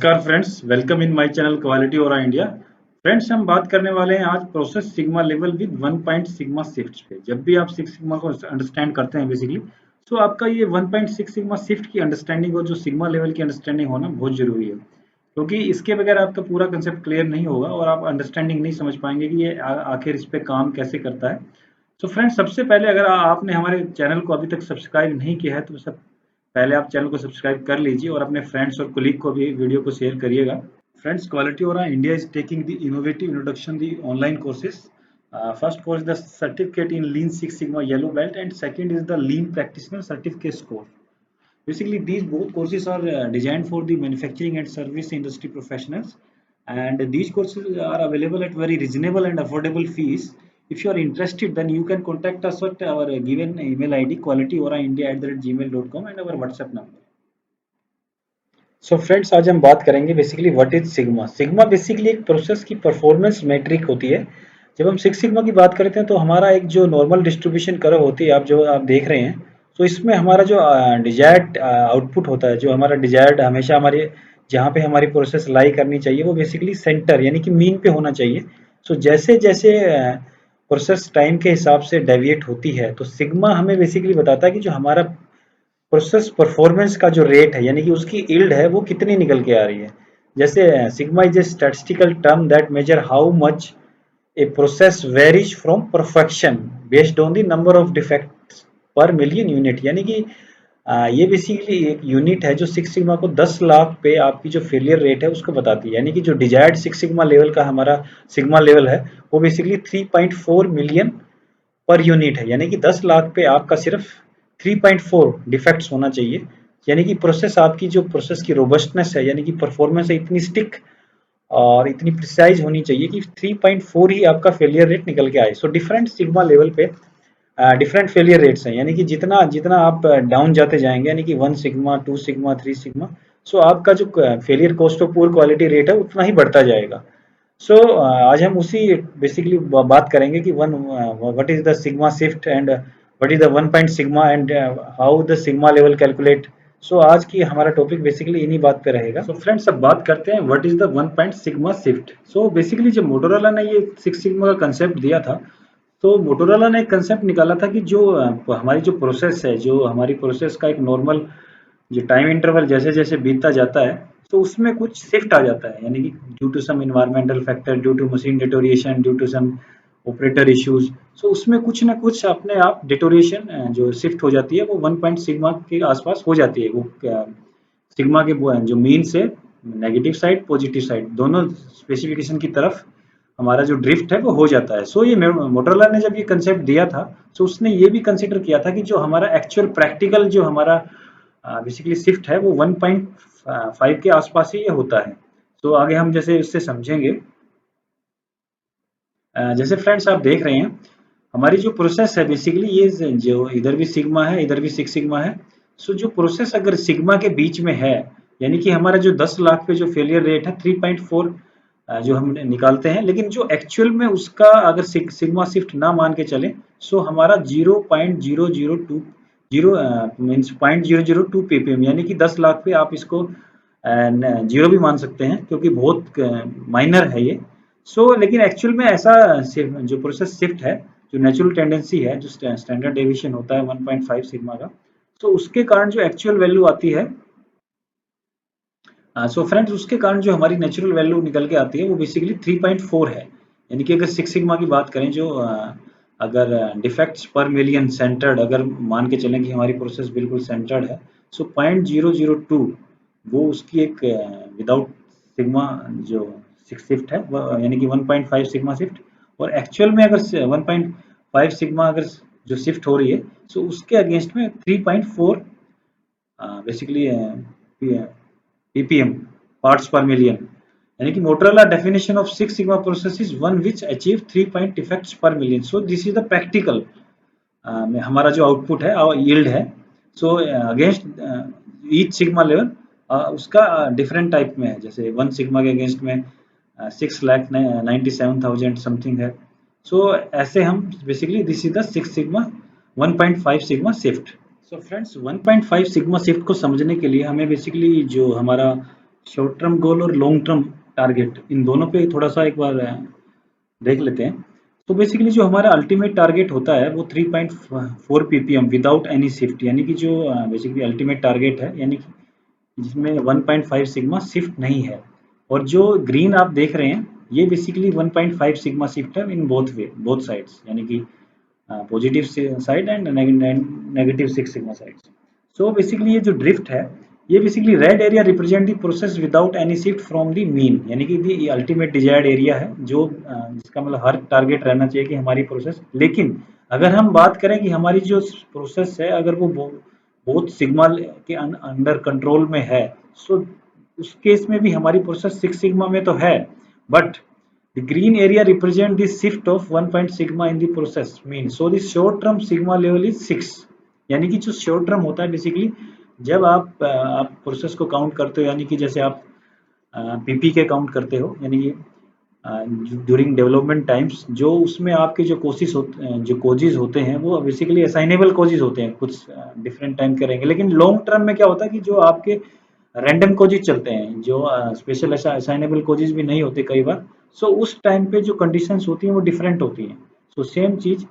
नमस्कार friends, welcome in my channel quality और India. Friends, हम बात करने वाले हैं आज process sigma level with 1 point sigma shift पे। जब भी आप सिक्स सिग्मा को अंडरस्टैंड करते हैं बेसिकली, तो आपका ये 1.6 सिग्मा शिफ्ट की अंडरस्टैंडिंग और जो सिग्मा लेवल की अंडरस्टैंडिंग होना बहुत जरूरी है, क्योंकि इसके बगैर आपका पूरा कंसेप्ट क्लियर नहीं होगा और आप अंडरस्टैंडिंग नहीं समझ पाएंगे कि ये आखिर इस पे काम कैसे करता है। तो फ्रेंड्स, सबसे पहले अगर आपने हमारे चैनल को अभी तक सब्सक्राइब नहीं किया है तो सब पहले आप चैनल को सब्सक्राइब कर लीजिए और अपने फ्रेंड्स और कोलीग को भी वीडियो को शेयर करिएगा। फ्रेंड्स, क्वालिटी और India is taking the innovative introduction the online courses. First course is the certificate in Lean Six Sigma Yellow Belt, and second is the Lean Practitioner Certificate course. Basically, these both courses are designed for the manufacturing and service industry professionals, and these courses are available at very reasonable and affordable fees. If you are interested, then you can contact us at our given email ID qualityoraindia@gmail.com and our WhatsApp number. So friends, आज हम बात करेंगे basically what is sigma. Sigma basically एक process की performance metric होती है। जब हम सिक्स सिग्मा की बात करते हैं तो हमारा एक जो नॉर्मल डिस्ट्रीब्यूशन कर्व होती है, आप देख रहे हैं, तो इसमें हमारा जो डिजायर्ड आउटपुट होता है, जो हमारा डिजायर्ड हमेशा हमारे जहाँ पे हमारी प्रोसेस लाई करनी चाहिए, वो बेसिकली सेंटर यानी कि मीन पे होना चाहिए। सो जैसे जैसे प्रोसेस टाइम के हिसाब से डेविएट होती है, तो सिग्मा हमें बेसिकली बताता है कि जो हमारा प्रोसेस परफॉर्मेंस का जो रेट है यानी कि उसकी यील्ड है वो कितनी निकल के आ रही है। जैसे sigma is a statistical term that major how much a process varies from perfection based on the number of defects per million unit. यानी कि ये बेसिकली एक यूनिट है जो सिक्स सिग्मा को 10 लाख पे आपकी जो फेलियर रेट है उसको बताती है। यानी कि जो डिजायर्ड सिक्स सिग्मा लेवल का हमारा सिग्मा लेवल है वो बेसिकली 3.4 मिलियन पर यूनिट है। यानी कि 10 लाख पे आपका सिर्फ 3.4 डिफेक्ट्स होना चाहिए। यानी कि प्रोसेस आपकी जो प्रोसेस की रोबस्टनेस है यानी कि परफॉर्मेंस है इतनी स्टिक और इतनी प्रिसाइज होनी चाहिए कि 3.4 ही आपका फेलियर रेट निकल के आए। सो डिफरेंट सिग्मा लेवल पे डिफरेंट फेलियर रेट्स हैं। यानी कि जितना जितना आप डाउन जाते जाएंगे यानी कि 1 सिग्मा 2 सिग्मा 3 सिग्मा, सो आपका जो failure cost of poor quality rate है उतना ही बढ़ता जाएगा। सो आज हम उसी बेसिकली बात करेंगे कि one what is the sigma shift and what is the 1 point sigma and how the sigma level calculate. So आज की हमारा टॉपिक बेसिकली इन्हीं बात पे रहेगा। सो फ्रेंड्स, अब बात करते हैं what is the 1 point sigma shift. So basically जब मोटोरोला ने ये सिक्स सिग्मा का कंसेप्ट दिया था, तो मोटोरोला ने एक कंसेप्ट निकाला था कि जो हमारी जो प्रोसेस है, जो हमारी प्रोसेस का एक नॉर्मल जो टाइम इंटरवल जैसे जैसे बीतता जाता है, तो उसमें कुछ शिफ्ट आ जाता है। यानी कि due to some environmental factor, due to machine deterioration, due to some operator issues, so उसमें कुछ ना कुछ अपने आप डिटोरिएशन जो शिफ्ट हो जाती है वो 1 पॉइंट सिग्मा के आसपास हो जाती है। वो सिग्मा के जो मीन से नेगेटिव साइड पॉजिटिव साइड दोनों स्पेसिफिकेशन की तरफ हमारा जो ड्रिफ्ट है वो हो जाता है। सो ये मोटोरोला ने जब ये कंसेप्ट दिया था, तो उसने ये भी कंसिडर किया था कि जो हमारा एक्चुअल प्रैक्टिकल जो हमारा बेसिकली शिफ्ट है वो 1.5 के आसपास ही ये होता है। तो आगे हम जैसे इससे समझेंगे, जैसे फ्रेंड्स आप देख रहे हैं हमारी जो प्रोसेस है बेसिकली ये जो इधर भी सिग्मा है इधर भी सिक्स सिग्मा है। सो जो प्रोसेस अगर सिग्मा के बीच में है यानी कि हमारा जो 10 लाख पे जो फेलियर रेट है 3.4 जो हम निकालते हैं, लेकिन जो एक्चुअल में उसका अगर सिग्मा शिफ्ट ना मान के चले, सो हमारा 0.002 जीरो मीन्स 0.002 ppm यानी कि 10 लाख पे आप इसको जीरो भी मान सकते हैं क्योंकि बहुत माइनर है ये। सो लेकिन एक्चुअल में ऐसा जो प्रोसेस शिफ्ट है, जो नेचुरल टेंडेंसी है, जो स्टैंडर्ड डेविएशन होता है 1.5 सिग्मा का, तो उसके कारण जो एक्चुअल वैल्यू आती है, सो फ्रेंड्स उसके कारण जो हमारी नेचुरल वैल्यू निकल के आती है वो बेसिकली 3.4 है। यानी कि अगर सिक्स सिग्मा की बात करें, जो अगर डिफेक्ट्स पर मिलियन सेंटर्ड अगर मान के चलें कि हमारी प्रोसेस बिल्कुल सेंटर्ड है, सो 0.002 वो उसकी एक विदाउट सिग्मा जो सिक्स शिफ्ट है यानी कि 1.5 सिग्मा शिफ्ट, और एक्चुअल में अगर 1.5 सिग्मा अगर जो शिफ्ट हो रही है, सो उसके अगेंस्ट में 3.4 basically ppm parts per million। यानी कि Motorola definition of six sigma process is one which achieve 3 point defects per million. So this is the practical हमारा जो आउटपुट है और यील्ड है। So against each sigma level उसका different type में है। जैसे 1 सिग्मा के अगेंस्ट में 6,97,000 समथिंग है। सो ऐसे हम basically this is the six sigma 1.5 sigma shift. So friends, 1.5 sigma shift को समझने के लिए हमें बेसिकली जो हमारा शॉर्ट टर्म गोल और लॉन्ग टर्म टारगेट, इन दोनों पे थोड़ा सा एक बार देख लेते हैं। तो बेसिकली जो हमारा अल्टीमेट टारगेट होता है वो 3.4 पीपीएम विदाउट एनी शिफ्ट, यानी कि जो बेसिकली अल्टीमेट टारगेट है, यानी कि जिसमें 1.5 सिग्मा शिफ्ट नहीं है। और जो ग्रीन आप देख रहे हैं ये बेसिकली 1.5 सिग्मा शिफ्ट है इन बोथ साइड्स, यानी कि positive side and negative 6 sigma sides. So basically ये जो ड्रिफ्ट है ये basically red area represent the process without any shift from the mean, यानी कि ये अल्टीमेट डिजायर्ड एरिया है जो जिसका मतलब हर टारगेट रहना चाहिए कि हमारी प्रोसेस, लेकिन अगर हम बात करें कि हमारी जो प्रोसेस है अगर वो बहुत सिग्मा के अंडर कंट्रोल में है, सो उस केस में भी हमारी प्रोसेस 6 सिग्मा में तो है, but the green area represent the shift of 1 point sigma in the process mean, so the short term sigma level is 6। यानी कि जो शॉर्ट टर्म होता है बेसिकली जब आप प्रोसेस को काउंट करते हो, यानी कि जैसे आप पीपी के काउंट करते हो, यानी कि ड्यूरिंग डेवलपमेंट टाइम्स जो उसमें आपके जो कोशिश होते जो कोजेज होते हैं वो बेसिकली असाइनेबल कोजेज होते हैं, कुछ डिफरेंट टाइम के रहेंगे। लेकिन लॉन्ग टर्म में क्या होता है कि जो आपके रैंडम कोजेज चलते हैं जो स्पेशल असाइनेबल कोजेज भी नहीं होते कई बार, सो उस टाइम पे जो कंडीशंस होती हैं वो डिफरेंट होती हैं। सो सेम चीज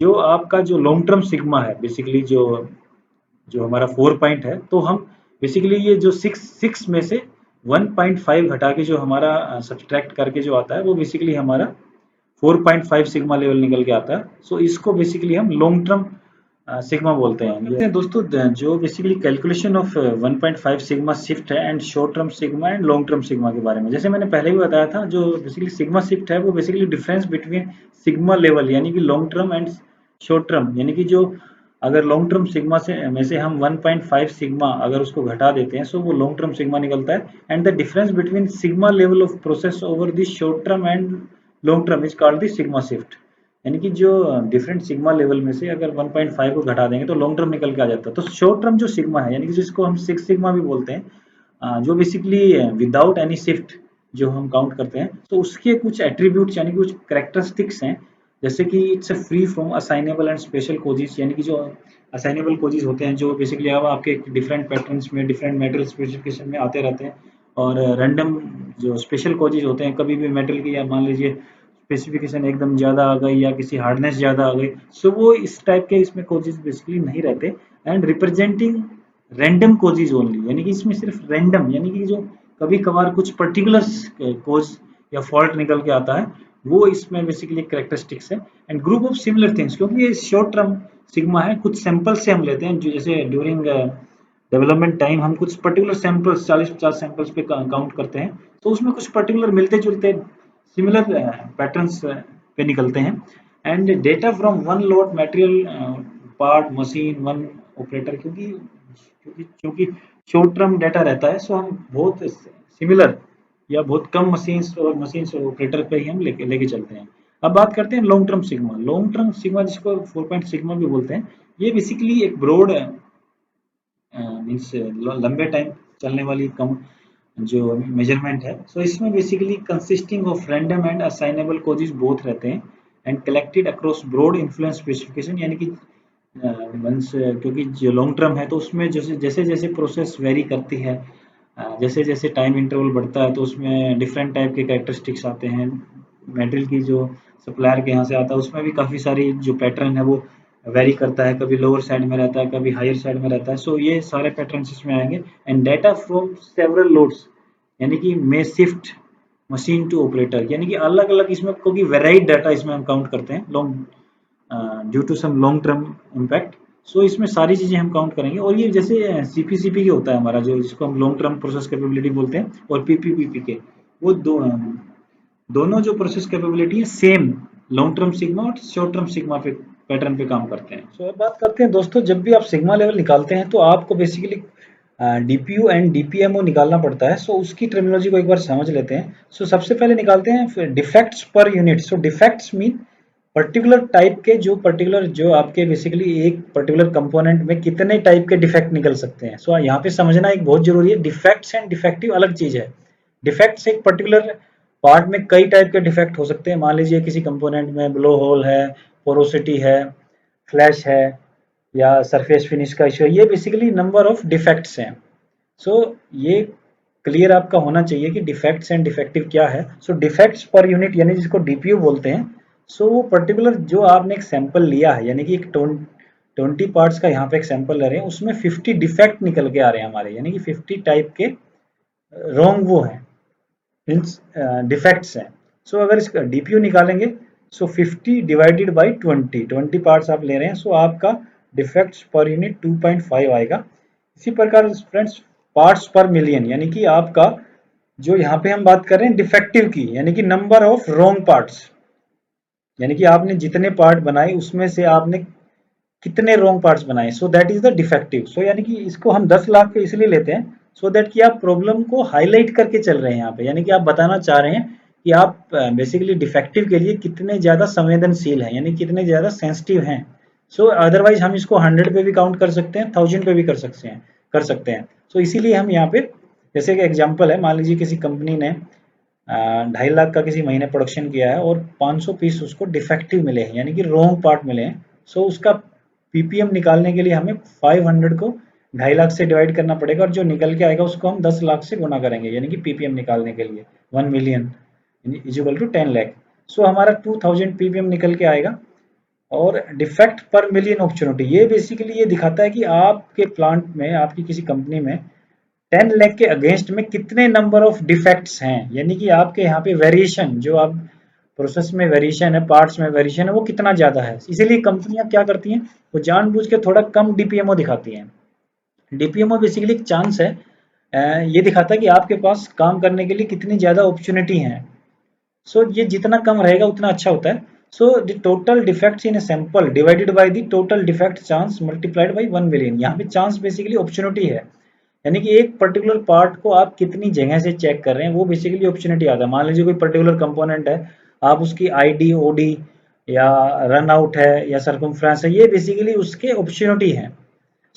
जो आपका जो लॉन्ग टर्म सिग्मा है बेसिकली जो जो हमारा 4 पॉइंट है, तो हम बेसिकली ये जो 6 में से 1.5 घटा के जो हमारा सब्सट्रैक्ट करके जो आता है वो बेसिकली हमारा 4.5 सिग्मा लेवल निकल के आता है। सो इसको बेसिकली हम लॉन्ग टर्म सिग्मा बोलते हैं। ये दोस्तों जो basically calculation of 1.5 sigma shift है and short term sigma and long term sigma के बारे में, जैसे मैंने पहले भी बताया था, जो बेसिकली सिग्मा शिफ्ट है वो basically difference between sigma level यानी कि long term and short term, यानी कि जो अगर लॉन्ग टर्म सिग्मा से में से हम 1.5 सिग्मा अगर उसको घटा देते हैं सो वो लॉन्ग टर्म सिग्मा निकलता है, and the difference between sigma level of process over the short term and long term is called the sigma shift. यानी कि जो डिफरेंट सिग्मा लेवल में से अगर 1.5 को घटा देंगे तो लॉन्ग टर्म निकल के आ जाता है। तो शॉर्ट टर्म जो सिग्मा है यानी कि जिसको हम 6 सिग्मा भी बोलते हैं, जो बेसिकली विदाउट एनी शिफ्ट जो हम काउंट करते हैं, तो उसके कुछ एट्रीब्यूट्स यानी कि कुछ कैरेक्टरिस्टिक्स हैं, जैसे कि it's free from assignable and special causes, यानी कि जो असाइनेबल कोजेस होते हैं जो बेसिकली अब आपके डिफरेंट पैटर्न्स में डिफरेंट मेटल स्पेसिफिकेशन में आते रहते हैं, और रैंडम जो स्पेशल कोजेस होते हैं कभी भी मेटल की या मान लीजिए स्पेसिफिकेशन एकदम ज़्यादा आ गई या किसी हार्डनेस ज़्यादा आ गई, सो वो इस टाइप के इसमें कोजेस बेसिकली नहीं रहते, and representing random causes only, यानी कि इसमें सिर्फ रैंडम यानी कि जो कभी कभार कुछ पर्टिकुलर कोज या फॉल्ट निकल के आता है वो इसमें बेसिकली कैरेक्टरिस्टिक्स है। And group of similar things, क्योंकि ये शॉर्ट टर्म सिग्मा है, कुछ सैंपल से हम लेते हैं जो जैसे ड्यूरिंग डेवलपमेंट टाइम हम कुछ पर्टिकुलर सैंपल्स 40-50 सैंपल्स पे काउंट करते हैं, तो उसमें कुछ पर्टिकुलर मिलते जुलते सिमिलर पैटर्न्स पे निकलते हैं, and data from one load material part machine one operator, क्योंकि क्योंकि क्योंकि शॉर्ट टर्म डाटा रहता है, सो हम बहुत सिमिलर या बहुत कम मशीन्स और ऑपरेटर पे ही हम लेके चलते हैं। अब बात करते हैं long term sigma. Long term sigma जिसको 4 पॉइंट सिग्मा भी बोलते हैं, ये बेसिकली एक ब्रॉड मीन्स लंबे टाइम चलने वाली कम जो मेजरमेंट है। सो इसमें basically consisting of random and assignable causes both रहते हैं, and collected across broad influence specification, यानी कि मीन्स क्योंकि जो लॉन्ग टर्म है तो उसमें जैसे जैसे जैसे प्रोसेस वेरी करती है, जैसे जैसे टाइम इंटरवल बढ़ता है तो उसमें डिफरेंट टाइप के कैरेक्टरिस्टिक्स आते हैं। मेटेरियल की जो सप्लायर के यहाँ से आता है उसमें भी काफ़ी सारी जो पैटर्न है वो वेरी करता है, कभी लोअर साइड में रहता है कभी हायर साइड में रहता है, सो ये सारे पैटर्न इसमें आएंगे। And data from several loads, यानी कि मे शिफ्ट मशीन टू ऑपरेटर, यानी कि अलग अलग इसमें क्योंकि वेराइड डाटा इसमें हम काउंट करते हैं long due to some long term impact, so इसमें सारी चीज़ें हम काउंट करेंगे। और ये जैसे सीपीसीपी के होता है हमारा जो जिसको हम लॉन्ग टर्म प्रोसेस कैपेबिलिटी बोलते हैं, और पीपीपीपी के वो दोनों जो प्रोसेस कैपेबिलिटी है सेम लॉन्ग टर्म सिग्मा और शॉर्ट टर्म सिग्मा पे पैटर्न पे काम करते हैं। सो अब बात करते हैं दोस्तों, जब भी आप सिग्मा लेवल निकालते हैं तो आपको बेसिकली डीपीयू एंड डीपीएमओ निकालना पड़ता है। सो उसकी टर्मिनोलॉजी को एक बार समझ लेते हैं। सो सबसे पहले निकालते हैं डिफेक्ट्स पर यूनिट। सो डिफेक्ट्स मीन पर्टिकुलर टाइप के जो आपके बेसिकली एक पर्टिकुलर कंपोनेंट में कितने टाइप के डिफेक्ट निकल सकते हैं। सो यहाँ पे समझना एक बहुत जरूरी है, डिफेक्ट्स एंड डिफेक्टिव अलग चीज है। डिफेक्ट्स एक पर्टिकुलर पार्ट में कई टाइप के डिफेक्ट हो सकते हैं, मान लीजिए किसी कंपोनेंट में ब्लो होल है, पोरोसिटी है, फ्लैश है, या सरफेस फिनिश का इशू है, ये बेसिकली नंबर ऑफ डिफेक्ट्स हैं। सो ये क्लियर आपका होना चाहिए कि डिफेक्ट्स एंड डिफेक्टिव क्या है। सो डिफेक्ट्स पर यूनिट यानी जिसको डीपीयू बोलते हैं। सो वो पर्टिकुलर जो आपने एक सैंपल लिया है, यानी कि एक 20 पार्ट्स का यहाँ पे एक सैंपल ले रहे हैं, उसमें 50 डिफेक्ट निकल के आ रहे हैं हमारे, यानी कि 50 टाइप के रॉन्ग वो हैं, मीन्स डिफेक्ट्स हैं। सो अगर इसका डीपीयू निकालेंगे, सो 50 डिवाइडेड बाई 20 पार्ट्स आप ले रहे हैं, सो आपका डिफेक्ट्स पर यूनिट 2.5 आएगा। इसी प्रकार फ्रेंड्स पार्ट्स पर मिलियन, यानी कि आपका जो यहाँ पे हम बात कर रहे हैं डिफेक्टिव की, यानी कि नंबर ऑफ रॉन्ग पार्ट्स, यानी कि आपने जितने पार्ट बनाए उसमें से आपने कितने रॉन्ग पार्ट्स बनाए, so that is the defective. So यानी कि इसको हम 10 लाख पे इसलिए लेते हैं सो दैट कि आप प्रॉब्लम को हाईलाइट करके चल रहे हैं यहाँ पे, यानी कि आप बताना चाह रहे हैं कि आप बेसिकली डिफेक्टिव के लिए कितने ज्यादा संवेदनशील हैं, यानी कितने ज्यादा सेंसिटिव हैं। सो अदरवाइज हम इसको 100 पे भी काउंट कर सकते हैं, 1000 पे भी कर सकते हैं। सो इसीलिए हम यहाँ पे, जैसे कि एग्जाम्पल है, मान लीजिए किसी कंपनी ने 2.5 लाख का किसी महीने प्रोडक्शन किया है और 500 पीस उसको डिफेक्टिव मिले हैं, यानी कि रॉन्ग पार्ट मिले हैं। सो उसका पीपीएम निकालने के लिए हमें 500 को 2.5 लाख से डिवाइड करना पड़ेगा, और जो निकल के आएगा उसको हम 10 लाख से गुना करेंगे, यानी कि पीपीएम निकालने के लिए 1 million is equal to 10 lakh. So हमारा 2000 पीपीएम निकल के आएगा। और डिफेक्ट पर मिलियन अपॉर्चुनिटी, ये बेसिकली ये दिखाता है कि आपके प्लांट में, आपकी किसी कंपनी में 10 लाख के अगेंस्ट में कितने नंबर ऑफ डिफेक्ट्स हैं, यानी कि आपके यहाँ पे वेरिएशन, जो आप प्रोसेस में वेरिएशन है, पार्ट्स में वेरिएशन है, वो कितना ज्यादा है। इसीलिए कंपनियां क्या करती हैं, वो जानबूझ के थोड़ा कम डीपीएमओ दिखाती हैं। डीपीएमओ बेसिकली एक चांस है, ये दिखाता है कि आपके पास काम करने के लिए कितनी ज्यादा अपॉर्चुनिटी है। सो ये जितना कम रहेगा उतना अच्छा होता है। So the total defects in a sample divided by the total defect chance multiplied by 1 million. यहाँ पे चांस बेसिकली अपॉर्चुनिटी है, यानी कि एक पर्टिकुलर पार्ट को आप कितनी जगह से चेक कर रहे हैं, वो बेसिकली अपॉर्चुनिटी आता है। मान लीजिए कोई पर्टिकुलर कंपोनेंट है, आप उसकी आईडी, ओडी या रन आउट है या सर्कमफ्रेंस है, ये बेसिकली उसके अपॉर्चुनिटी है।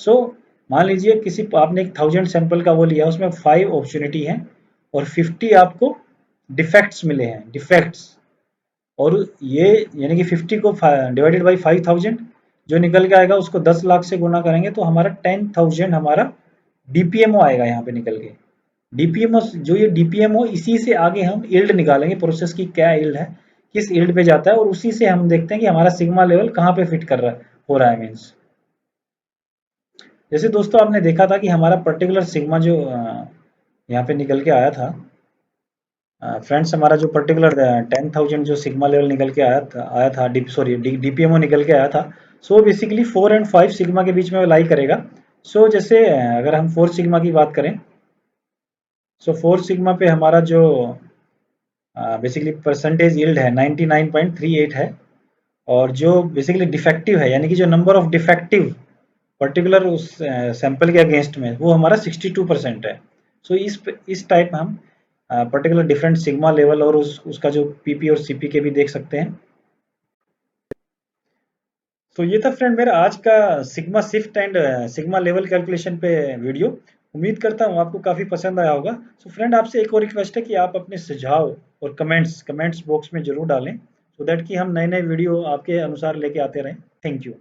सो मान लीजिए किसी आपने एक 1000 सैंपल का वो लिया, उसमें 5 अपॉर्चुनिटी है और 50 आपको डिफेक्ट्स मिले हैं, डिफेक्ट्स। और ये यानी कि 50 को डिवाइडेड बाई 5000, जो निकल के आएगा उसको 10 लाख से गुना करेंगे तो हमारा 10,000 हमारा डीपीएमओ आएगा यहाँ पे निकल के। डीपीएमओ, जो ये डीपीएमओ, इसी से आगे हम यील्ड निकालेंगे, प्रोसेस की क्या यील्ड है, किस यील्ड पे जाता है, और उसी से हम देखते हैं कि हमारा सिग्मा लेवल कहाँ पे फिट कर रहा हो रहा है। मीन्स जैसे दोस्तों आपने देखा था कि हमारा पर्टिकुलर सिग्मा जो यहाँ पे निकल के आया था, फ्रेंड्स हमारा जो पर्टिकुलर 10,000 जो सिग्मा लेवल निकल के आया था डीपीएमओ निकल के आया था। सो बेसिकली 4 एंड 5 सिग्मा के बीच में लाई करेगा। सो जैसे अगर हम 4 सिग्मा की बात करें, सो 4 सिग्मा पे हमारा जो बेसिकली परसेंटेज यील्ड है 99.38 है, और जो बेसिकली डिफेक्टिव है, यानी कि जो नंबर ऑफ डिफेक्टिव पर्टिकुलर उस सैंपल के अगेंस्ट में, वो हमारा 62% है। सो इस टाइप हम पर्टिकुलर डिफरेंट सिग्मा लेवल और उसका जो पीपी और सीपी के भी देख सकते हैं। तो ये था फ्रेंड मेरा आज का sigma shift and sigma level calculation पे वीडियो। उम्मीद करता हूँ आपको काफ़ी पसंद आया होगा। सो फ्रेंड आपसे एक और रिक्वेस्ट है कि आप अपने सुझाव और कमेंट्स बॉक्स में जरूर डालें, सो दैट कि हम नए नए वीडियो आपके अनुसार लेके आते रहें। Thank you.